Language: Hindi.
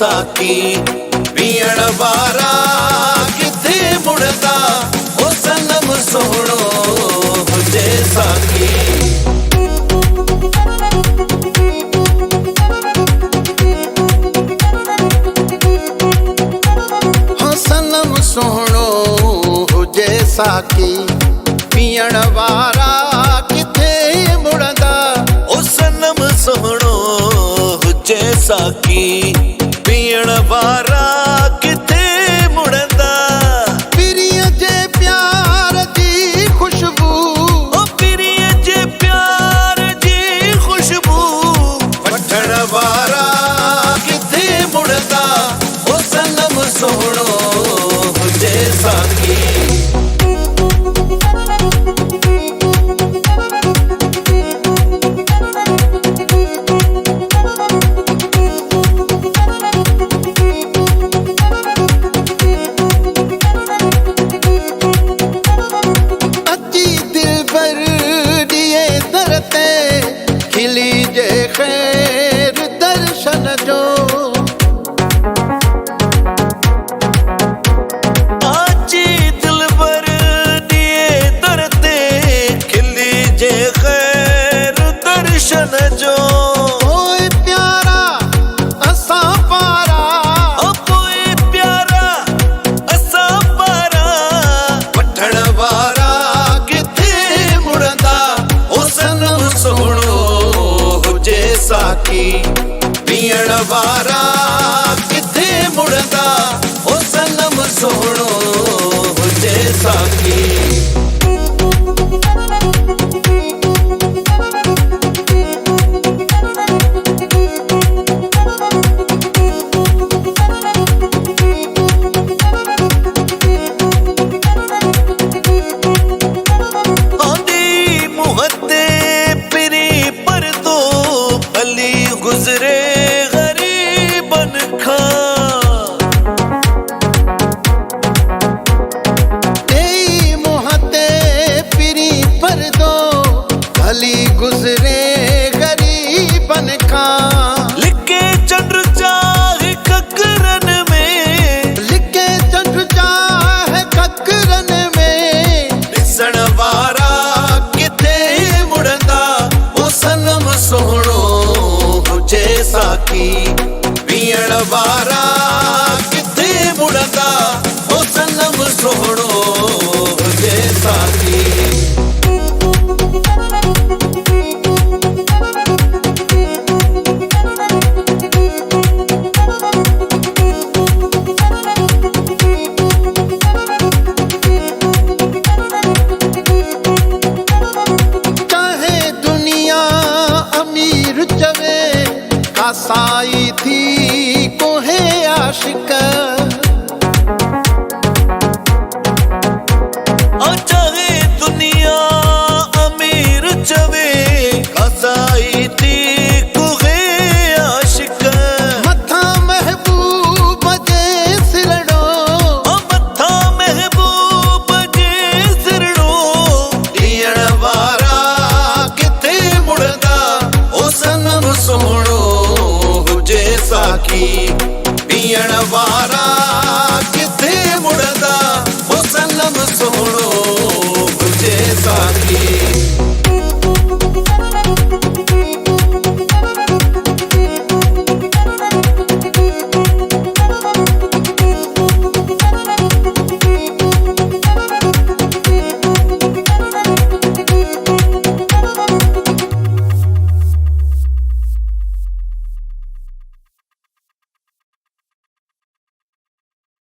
साकी पीण वारा किथे मुड़दा ओ सनम सोहणो हुजे साकी। सनम सोहणो हुजे साकी पीण वारा किथे मुड़दा ओ सनम सोहणो हुजे साकी पीण वारा किथे मुड़दा। पिरिय जे प्यार जी खुशबू ओ पिरिय जे प्यार जी खुशबू वठण वारा किथे मुड़दा ओ सनम सोहणो हुजे साकी। खिली जे खैर दर्शन जो आजी दिलबर दिए दरते खिली जे खैर दर्शन जो। ओए प्यारा असा पारा ओए प्यारा असा पारा वठण वारा किथे मुड़दा ओ सनम सोहणो साकी पीण वारा किथे मुड़दा ओ सनम सोहणो हुजे साकी। गुजरे गरीबन खा तेई मोहते पिरी पर दो भली गुजरे गरीबन खा। लिखे चंद्र चाहे ककरन में लिखे चंद्र चाहे ककरन में दिसण वारा किथे मुड़दा ओ सनम सोहणो हुजे साकी पीण वारा किथे मुड़दा ओ सनम सोहणो हुजे साकी। चाहे दुनिया अमीर चवे कासाई थी कोहे आशिक और चाहे दुनिया अमीर चवे कासाई थी कोहे आशिक। मथा महबूब जे सिरड़ो ओ मथा महबूब जे सिरड़ो ॾियण वारा किथे मुड़दा ओ सनम सोहणो हुजे साकी पीण वारा